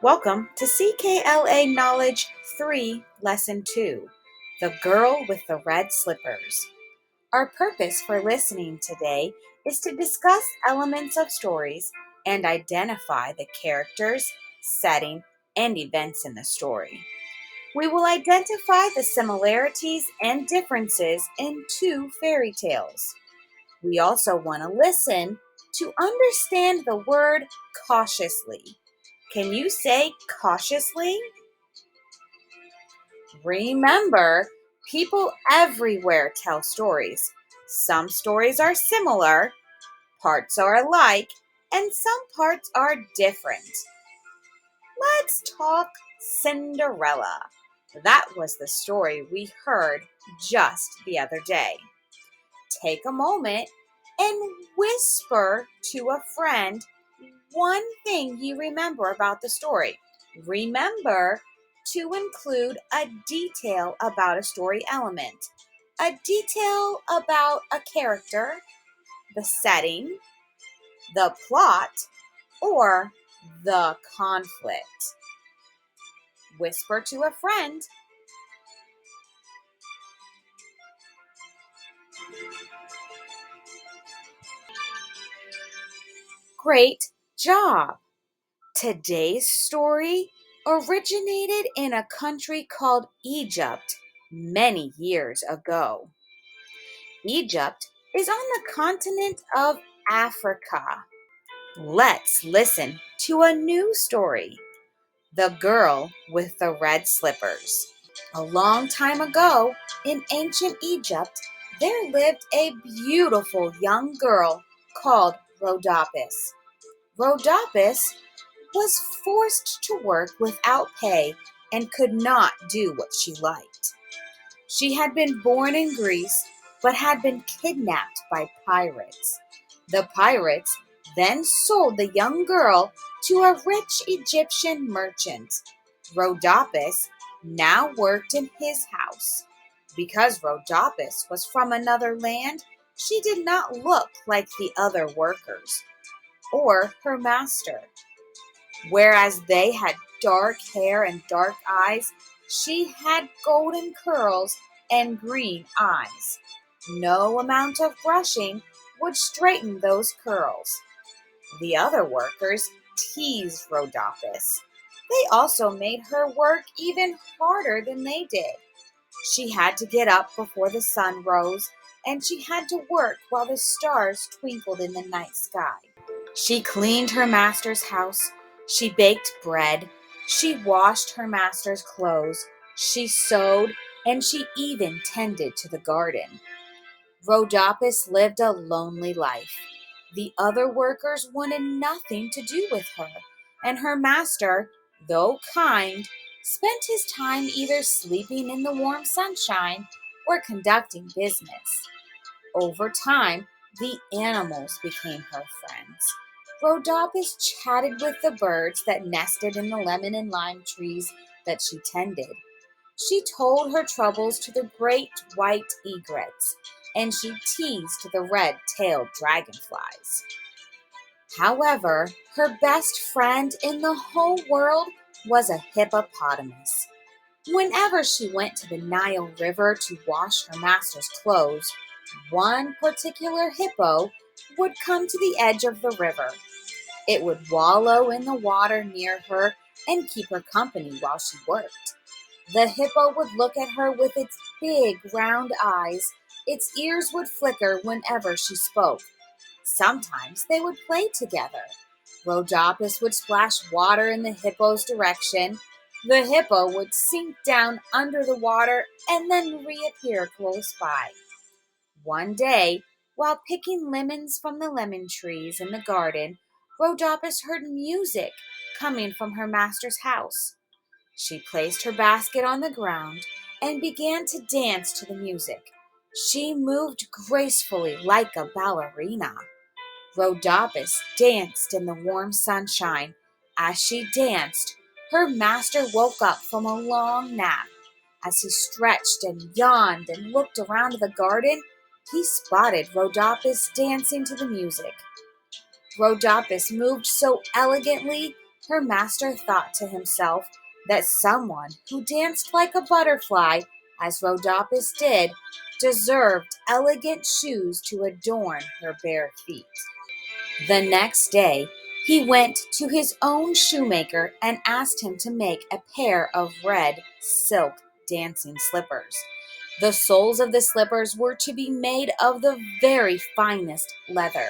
Welcome to CKLA Knowledge 3, Lesson 2, The Girl with the Red Slippers. Our purpose for listening today is to discuss elements of stories and identify the characters, setting, and events in the story. We will identify the similarities and differences in two fairy tales. We also want to listen to understand the word cautiously. Can you say cautiously? Remember, people everywhere tell stories. Some stories are similar, parts are alike, and some parts are different. Let's talk Cinderella. That was the story we heard just the other day. Take a moment and whisper to a friend one thing you remember about the story. Remember to include a detail about a story element, a detail about a character, the setting, the plot, or the conflict. Whisper to a friend. Great job! Today's story originated in a country called Egypt many years ago. Egypt is on the continent of Africa. Let's listen to a new story, The Girl with the Red Slippers. A long time ago, in ancient Egypt, there lived a beautiful young girl called Rhodopis. Rhodopis was forced to work without pay and could not do what she liked. She had been born in Greece, but had been kidnapped by pirates. The pirates then sold the young girl to a rich Egyptian merchant. Rhodopis now worked in his house. Because Rhodopis was from another land, she did not look like the other workers or her master. Whereas they had dark hair and dark eyes, she had golden curls and green eyes. No amount of brushing would straighten those curls. The other workers teased Rhodopis. They also made her work even harder than they did. She had to get up before the sun rose, and she had to work while the stars twinkled in the night sky. She cleaned her master's house. She baked bread. She washed her master's clothes. She sewed, and she even tended to the garden. Rhodopis lived a lonely life. The other workers wanted nothing to do with her, and her master, though kind, spent his time either sleeping in the warm sunshine or conducting business. Over time, the animals became her friends. Rhodopis chatted with the birds that nested in the lemon and lime trees that she tended. She told her troubles to the great white egrets, and she teased the red-tailed dragonflies. However, her best friend in the whole world was a hippopotamus. Whenever she went to the Nile River to wash her master's clothes, one particular hippo would come to the edge of the river. It would wallow in the water near her and keep her company while she worked. The hippo would look at her with its big round eyes. Its ears would flicker whenever she spoke. Sometimes they would play together. Rhodopis would splash water in the hippo's direction. The hippo would sink down under the water and then reappear close by. One day, while picking lemons from the lemon trees in the garden, Rhodopis heard music coming from her master's house. She placed her basket on the ground and began to dance to the music. She moved gracefully like a ballerina. Rhodopis danced in the warm sunshine. As she danced, her master woke up from a long nap. As he stretched and yawned and looked around the garden, he spotted Rhodopis dancing to the music. Rhodopis moved so elegantly Her master thought to himself that someone who danced like a butterfly, as Rhodopis did, deserved elegant shoes to adorn her bare feet. The next day, he went to his own shoemaker and asked him to make a pair of red silk dancing slippers. The soles of the slippers were to be made of the very finest leather.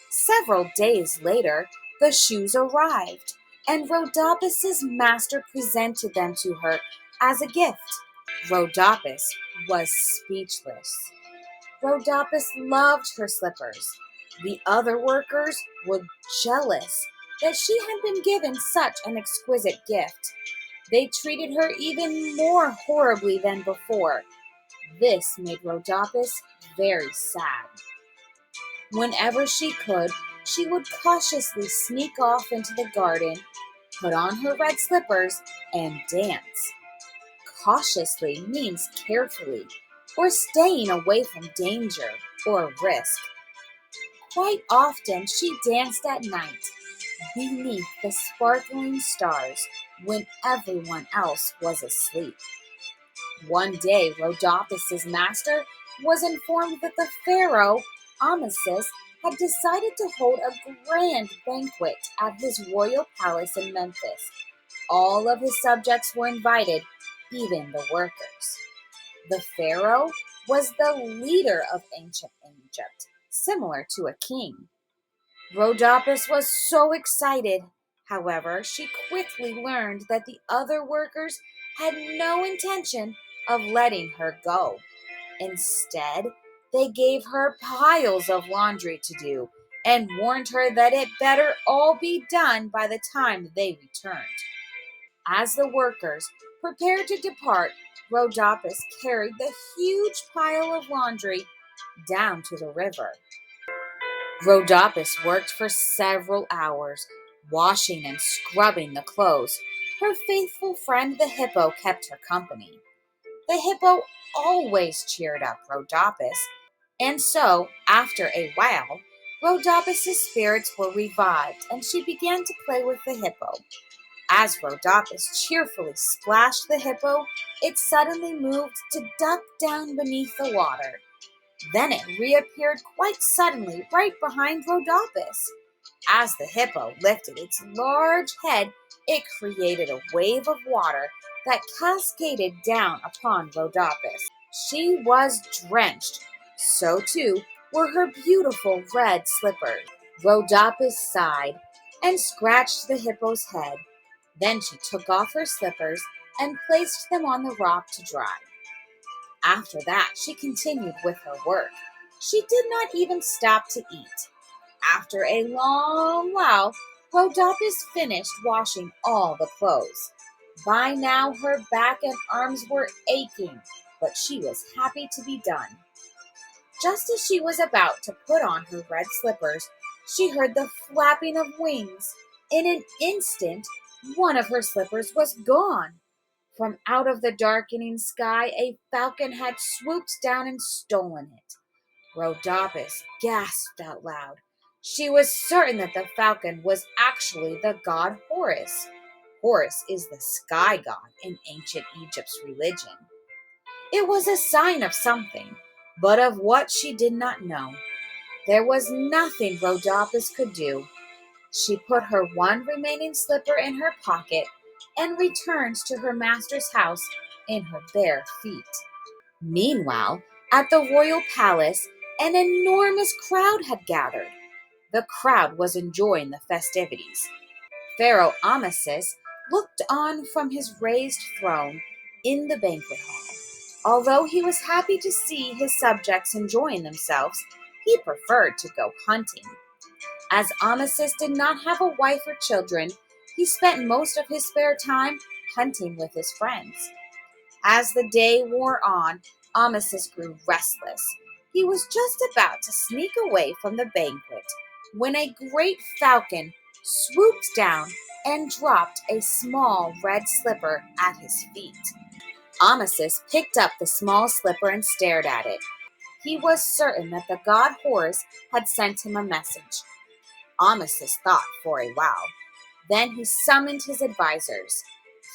Several days later, the shoes arrived, and Rhodopis's master presented them to her as a gift. Rhodopis was speechless. Rhodopis loved her slippers. The other workers were jealous that she had been given such an exquisite gift. They treated her even more horribly than before. This made Rhodopis very sad. Whenever she could, she would cautiously sneak off into the garden, put on her red slippers, and dance. Cautiously means carefully, or staying away from danger or risk. Quite often she danced at night, beneath the sparkling stars, when everyone else was asleep. One day, Rhodopis's master was informed that the Pharaoh, Amasis, had decided to hold a grand banquet at his royal palace in Memphis. All of his subjects were invited, even the workers. The Pharaoh was the leader of ancient Egypt, similar to a king. Rhodopis was so excited. However, she quickly learned that the other workers had no intention of letting her go. Instead, they gave her piles of laundry to do and warned her that it better all be done by the time they returned. As the workers prepared to depart, Rhodopis carried the huge pile of laundry down to the river. Rhodopis worked for several hours, washing and scrubbing the clothes. Her faithful friend the hippo kept her company. The hippo always cheered up Rhodopis, and so, after a while, Rhodopis's spirits were revived, and she began to play with the hippo. As Rhodopis cheerfully splashed the hippo, it suddenly moved to duck down beneath the water. Then it reappeared quite suddenly right behind Rhodopis. As the hippo lifted its large head, it created a wave of water that cascaded down upon Rhodopis. She was drenched. So too were her beautiful red slippers. Rhodopis sighed and scratched the hippo's head. Then she took off her slippers and placed them on the rock to dry. After that, she continued with her work. She did not even stop to eat. After a long while, Rhodopis finished washing all the clothes. By now, her back and arms were aching, but she was happy to be done. Just as she was about to put on her red slippers, she heard the flapping of wings. In an instant, one of her slippers was gone. From out of the darkening sky, a falcon had swooped down and stolen it. Rhodopis gasped out loud. She was certain that the falcon was actually the god Horus. Horus is the sky god in ancient Egypt's religion. It was a sign of something, but of what she did not know. There was nothing Rhodopis could do. She put her one remaining slipper in her pocket and returned to her master's house in her bare feet. Meanwhile, at the royal palace, an enormous crowd had gathered. The crowd was enjoying the festivities. Pharaoh Amasis looked on from his raised throne in the banquet hall. Although he was happy to see his subjects enjoying themselves, he preferred to go hunting. As Amasis did not have a wife or children, he spent most of his spare time hunting with his friends. As the day wore on, Amasis grew restless. He was just about to sneak away from the banquet when a great falcon swooped down and dropped a small red slipper at his feet. Amasis picked up the small slipper and stared at it. He was certain that the god Horus had sent him a message. Amasis thought for a while. Then he summoned his advisors.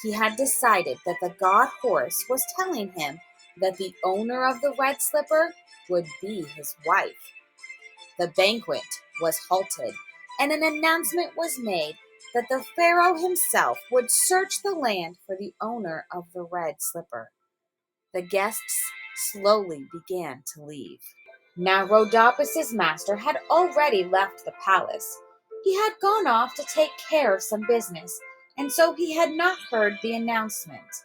He had decided that the god Horus was telling him that the owner of the red slipper would be his wife. The banquet was halted, and an announcement was made that the Pharaoh himself would search the land for the owner of the red slipper. The guests slowly began to leave. Now Rhodopis' master had already left the palace. He had gone off to take care of some business, and so he had not heard the announcement.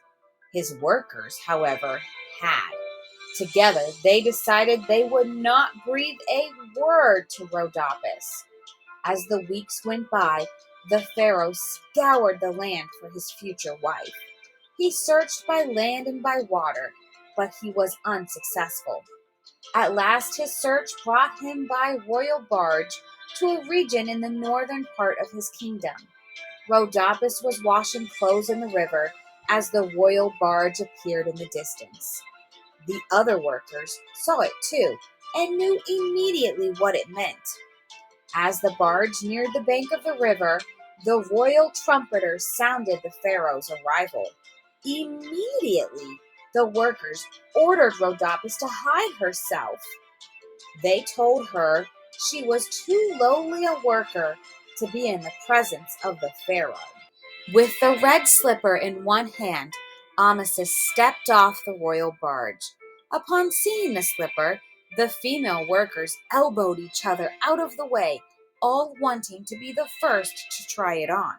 His workers, however, had. Together, they decided they would not breathe a word to Rhodopis. As the weeks went by, the Pharaoh scoured the land for his future wife. He searched by land and by water, but he was unsuccessful. At last his search brought him by royal barge to a region in the northern part of his kingdom. Rhodopis was washing clothes in the river as the royal barge appeared in the distance. The other workers saw it too and knew immediately what it meant. As the barge neared the bank of the river, the royal trumpeter sounded the Pharaoh's arrival. Immediately, the workers ordered Rhodopis to hide herself. They told her she was too lowly a worker to be in the presence of the Pharaoh. With the red slipper in one hand, Amasis stepped off the royal barge. Upon seeing the slipper, the female workers elbowed each other out of the way, all wanting to be the first to try it on.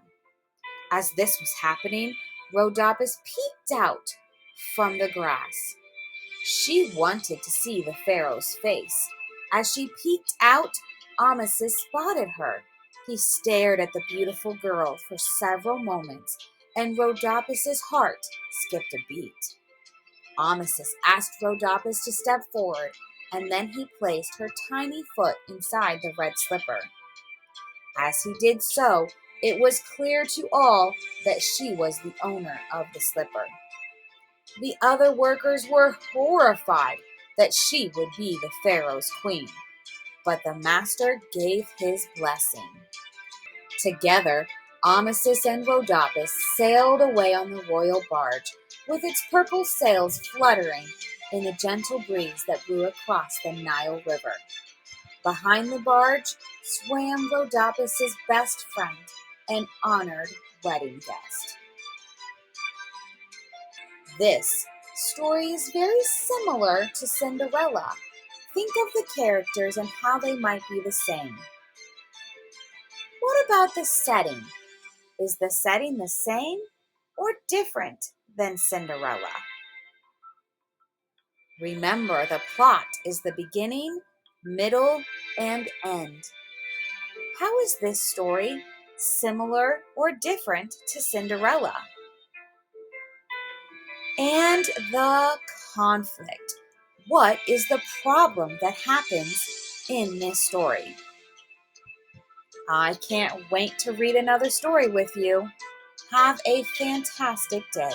As this was happening, Rhodopis peeked out from the grass. She wanted to see the Pharaoh's face. As she peeked out, Amasis spotted her. He stared at the beautiful girl for several moments, and Rhodopis' heart skipped a beat. Amasis asked Rhodopis to step forward, and then he placed her tiny foot inside the red slipper. As he did so, it was clear to all that she was the owner of the slipper. The other workers were horrified that she would be the Pharaoh's queen, but the master gave his blessing. Together, Amasis and Rhodopis sailed away on the royal barge, with its purple sails fluttering in the gentle breeze that blew across the Nile River. Behind the barge swam Rhodopis' best friend and honored wedding guest. This story is very similar to Cinderella. Think of the characters and how they might be the same. What about the setting? Is the setting the same or different than Cinderella? Remember, the plot is the beginning, middle, and end. How is this story similar or different to Cinderella? And the conflict. What is the problem that happens in this story? I can't wait to read another story with you. Have a fantastic day.